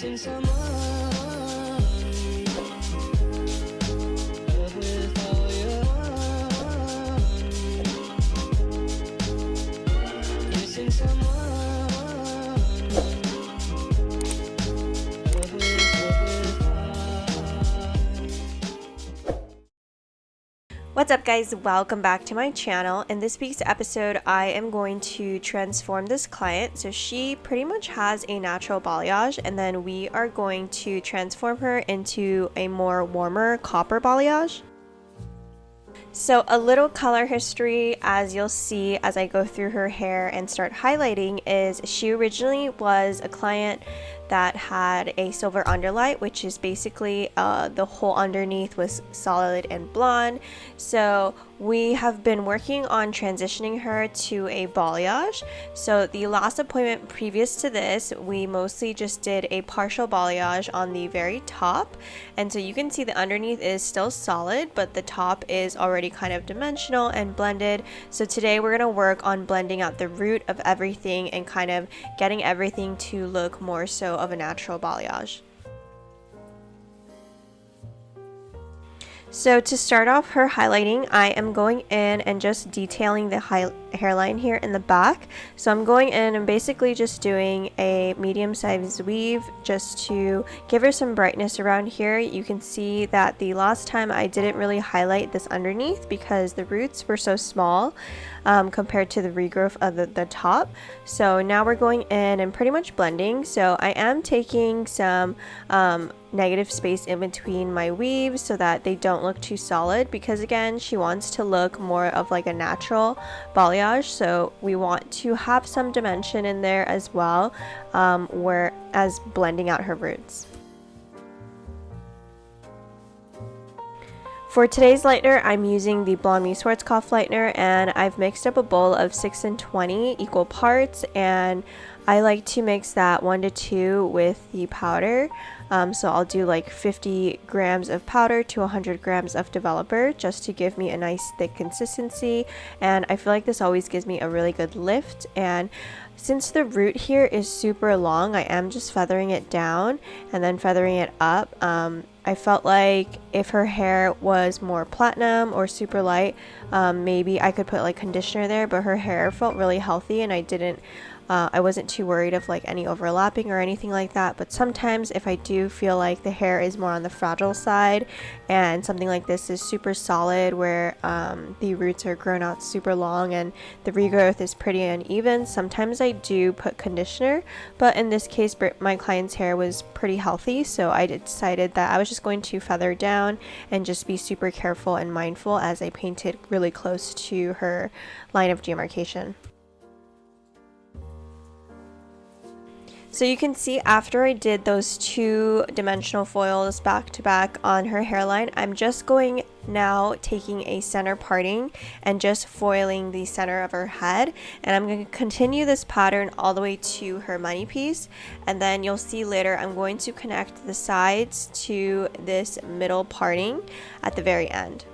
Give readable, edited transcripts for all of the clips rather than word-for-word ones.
Missing someone, love with all your heart. Missing someone, love with heart. What's up guys, welcome back to my channel. In this week's episode I am going to transform this client. So she pretty much has a natural balayage and then we are going to transform her into a more warmer copper balayage. So a little color history, as you'll see as I go through her hair and start highlighting, is she originally was a client that had a silver underlight, which is basically the whole underneath was solid and blonde. So we have been working on transitioning her to a balayage. So the last appointment previous to this, we mostly just did a partial balayage on the very top, and so you can see the underneath is still solid, but the top is already kind of dimensional and blended. So today we're going to work on blending out the root of everything and kind of getting everything to look more so of a natural balayage. So to start off her highlighting, I am going in and just detailing the hairline here in the back. So I'm going in and basically just doing a medium-sized weave just to give her some brightness around here. You can see that the last time I didn't really highlight this underneath because the roots were so small compared to the regrowth of the top. So now we're going in and pretty much blending. So I am taking some negative space in between my weaves so that they don't look too solid, because again she wants to look more of like a natural balayage, so we want to have some dimension in there as well, whereas blending out her roots. For today's lightener, I'm using the Blonde Me Schwarzkopf lightener, and I've mixed up a bowl of 6 and 20 equal parts, and I like to mix that 1 to 2 with the powder. So I'll do like 50 grams of powder to 100 grams of developer just to give me a nice thick consistency, and I feel like this always gives me a really good lift. And since the root here is super long, I am just feathering it down and then feathering it up. I felt like if her hair was more platinum or super light, maybe I could put like conditioner there, but her hair felt really healthy and I wasn't too worried of like any overlapping or anything like that. But sometimes if I do feel like the hair is more on the fragile side and something like this is super solid where the roots are grown out super long and the regrowth is pretty uneven, sometimes I do put conditioner. But in this case my client's hair was pretty healthy, so I decided that I was just going to feather down and just be super careful and mindful as I painted really close to her line of demarcation. So you can see after I did those 2-dimensional foils back to back on her hairline, I'm just going now taking a center parting and just foiling the center of her head, and I'm going to continue this pattern all the way to her money piece, and then you'll see later I'm going to connect the sides to this middle parting at the very end.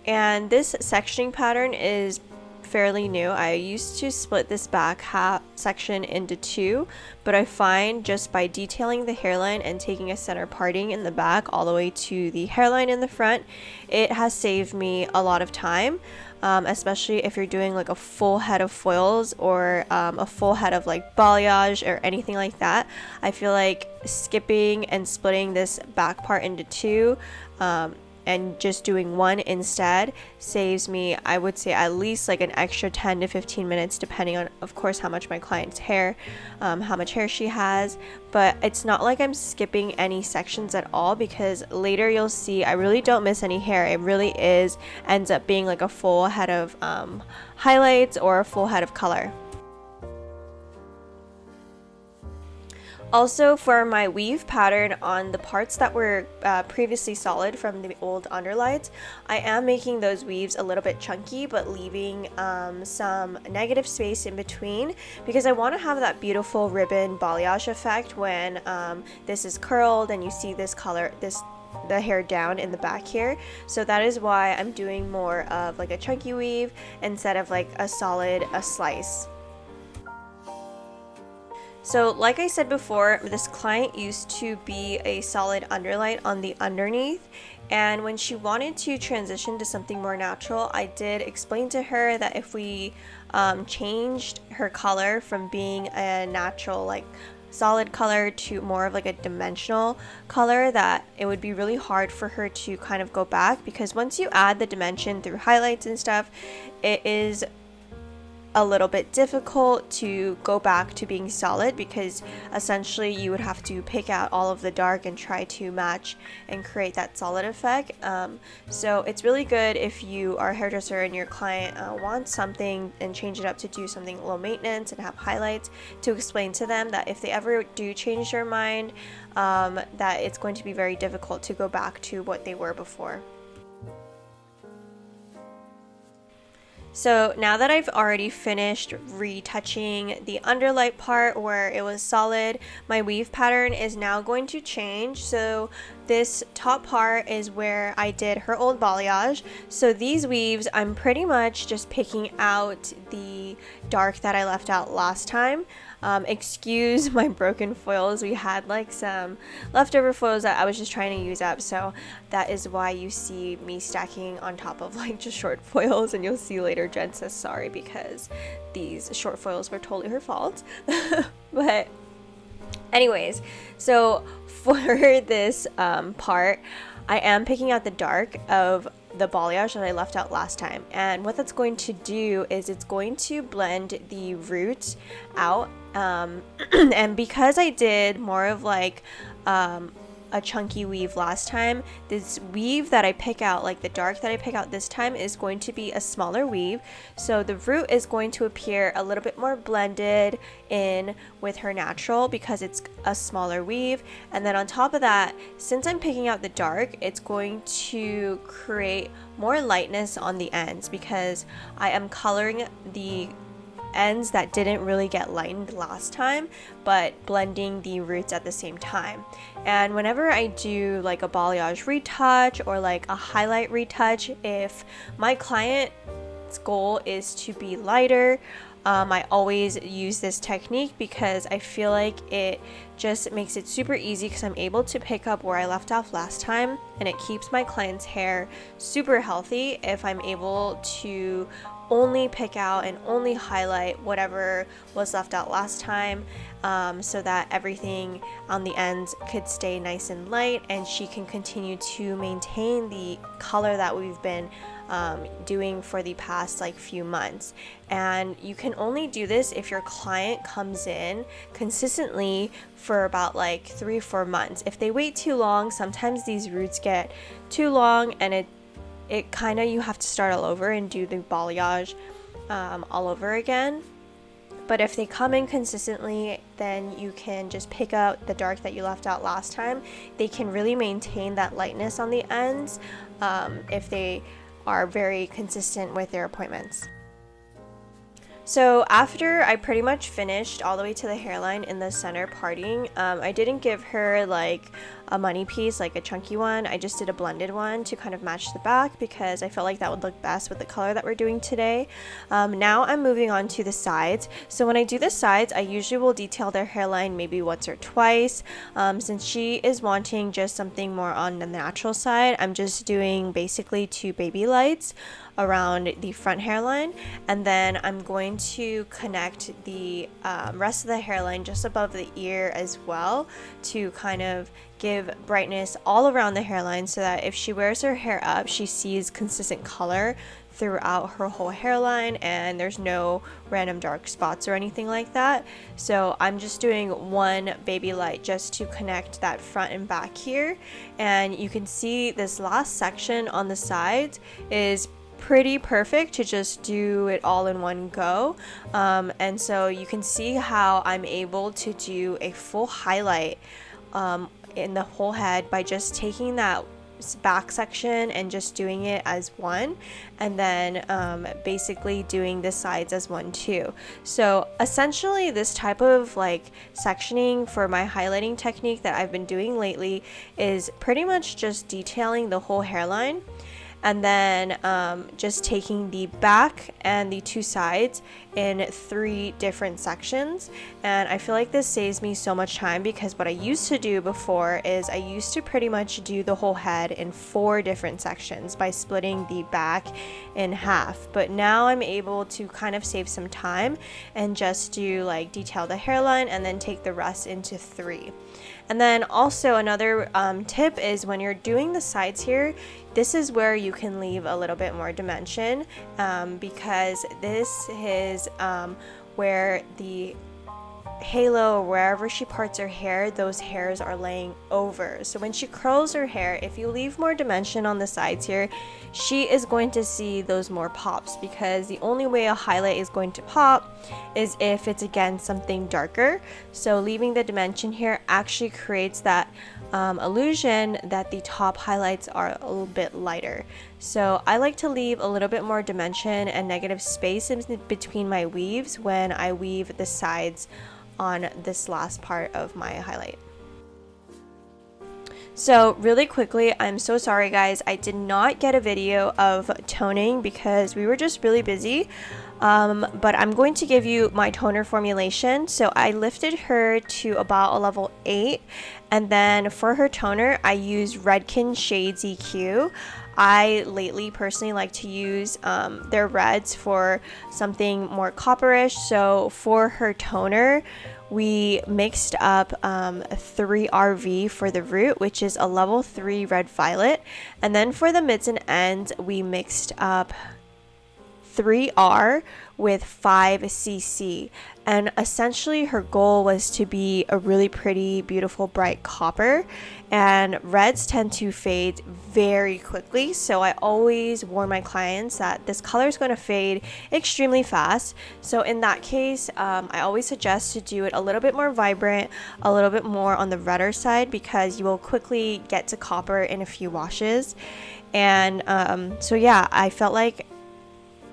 And this sectioning pattern is fairly new. I used to split this back half section into 2, but I find just by detailing the hairline and taking a center parting in the back all the way to the hairline in the front, it has saved me a lot of time, especially if you're doing like a full head of foils or a full head of like balayage or anything like that. I feel like skipping and splitting this back part into 2 and just doing 1 instead saves me, I would say, at least like an extra 10 to 15 minutes depending on, of course, how much my client's hair, how much hair she has. But it's not like I'm skipping any sections at all, because later you'll see I really don't miss any hair. It really ends up being like a full head of highlights or a full head of color. Also, for my weave pattern on the parts that were previously solid from the old underlights, I am making those weaves a little bit chunky, but leaving some negative space in between, because I want to have that beautiful ribbon balayage effect when this is curled and you see this color, the hair down in the back here. So that is why I'm doing more of like a chunky weave instead of like a slice. So like I said before, this client used to be a solid underlight on the underneath, and when she wanted to transition to something more natural, I did explain to her that if we changed her color from being a natural like solid color to more of like a dimensional color, that it would be really hard for her to kind of go back, because once you add the dimension through highlights and stuff, it is a little bit difficult to go back to being solid, because essentially you would have to pick out all of the dark and try to match and create that solid effect. So it's really good if you are a hairdresser and your client wants something and change it up to do something low maintenance and have highlights, to explain to them that if they ever do change their mind, that it's going to be very difficult to go back to what they were before. So now that I've already finished retouching the underlight part where it was solid, my weave pattern is now going to change. So this top part is where I did her old balayage. So these weaves, I'm pretty much just picking out the dark that I left out last time. Excuse my broken foils. We had like some leftover foils that I was just trying to use up, so that is why you see me stacking on top of like just short foils, and you'll see later Jen says sorry because these short foils were totally her fault. But anyways, so for this part, I am picking out the dark of the balayage that I left out last time, and what that's going to do is it's going to blend the roots out, and because I did more of like a chunky weave last time, this weave that I pick out, like the dark that I pick out this time, is going to be a smaller weave, so the root is going to appear a little bit more blended in with her natural because it's a smaller weave. And then on top of that, since I'm picking out the dark, it's going to create more lightness on the ends because I am coloring the ends that didn't really get lightened last time, but blending the roots at the same time. And whenever I do like a balayage retouch or like a highlight retouch, if my client's goal is to be lighter, I always use this technique because I feel like it just makes it super easy, because I'm able to pick up where I left off last time, and it keeps my client's hair super healthy if I'm able to only pick out and only highlight whatever was left out last time, so that everything on the ends could stay nice and light, and she can continue to maintain the color that we've been doing for the past like few months. And you can only do this if your client comes in consistently for about like 3 or 4 months. If they wait too long, sometimes these roots get too long, and it kind of, you have to start all over and do the balayage all over again. But if they come in consistently, then you can just pick out the dark that you left out last time. They can really maintain that lightness on the ends if they are very consistent with their appointments. So after I pretty much finished all the way to the hairline in the center parting, I didn't give her like a money piece, like a chunky one. I just did a blended one to kind of match the back because I felt like that would look best with the color that we're doing today. Now I'm moving on to the sides. So when I do the sides, I usually will detail their hairline maybe once or twice. Since she is wanting just something more on the natural side, I'm just doing basically 2 baby lights around the front hairline, and then I'm going to connect the rest of the hairline just above the ear as well to kind of give brightness all around the hairline, so that if she wears her hair up, she sees consistent color throughout her whole hairline and there's no random dark spots or anything like that. So I'm just doing 1 baby light just to connect that front and back here, and you can see this last section on the sides is pretty perfect to just do it all in one go. And so you can see how I'm able to do a full highlight in the whole head by just taking that back section and just doing it as one, and then basically doing the sides as one too. So essentially this type of like sectioning for my highlighting technique that I've been doing lately is pretty much just detailing the whole hairline, and then just taking the back and the 2 sides in 3 different sections, and I feel like this saves me so much time, because what I used to do before is I used to pretty much do the whole head in 4 different sections by splitting the back in half. But now I'm able to kind of save some time and just do like detail the hairline and then take the rest into 3. And then also another tip is when you're doing the sides here, this is where you can leave a little bit more dimension, because this is where the halo, or wherever she parts her hair, those hairs are laying over. So when she curls her hair, if you leave more dimension on the sides here, she is going to see those more pops, because the only way a highlight is going to pop is if it's against something darker. So leaving the dimension here actually creates that illusion that the top highlights are a little bit lighter. So I like to leave a little bit more dimension and negative space in between my weaves when I weave the sides on this last part of my highlight. So really quickly, I'm so sorry guys, I did not get a video of toning because we were just really busy, but I'm going to give you my toner formulation. So I lifted her to about a level 8, and then for her toner I use Redken Shades EQ. I lately personally like to use their reds for something more copperish. So for her toner, we mixed up 3RV for the root, which is a level 3 red violet. And then for the mids and ends, we mixed up 3R with 5cc, and essentially her goal was to be a really pretty, beautiful, bright copper, and reds tend to fade very quickly, so I always warn my clients that this color is going to fade extremely fast. So in that case, I always suggest to do it a little bit more vibrant, a little bit more on the redder side, because you will quickly get to copper in a few washes. And so yeah, I felt like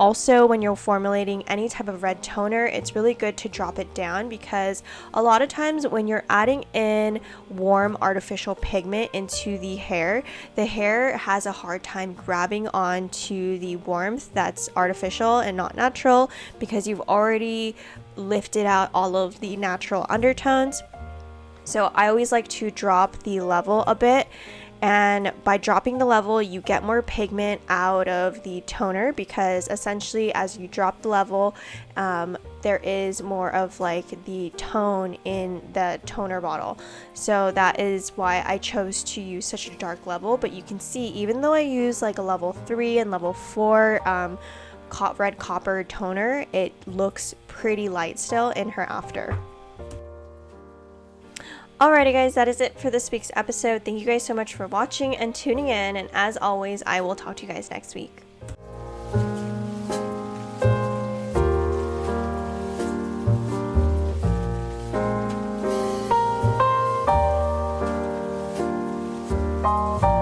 also, when you're formulating any type of red toner, it's really good to drop it down, because a lot of times when you're adding in warm artificial pigment into the hair has a hard time grabbing onto the warmth that's artificial and not natural, because you've already lifted out all of the natural undertones. So I always like to drop the level a bit, and by dropping the level you get more pigment out of the toner, because essentially as you drop the level, there is more of like the tone in the toner bottle. So that is why I chose to use such a dark level. But you can see, even though I use like a level 3 and level 4 red copper toner, it looks pretty light still in her after. Alrighty guys, that is it for this week's episode. Thank you guys so much for watching and tuning in, and as always, I will talk to you guys next week. Bye.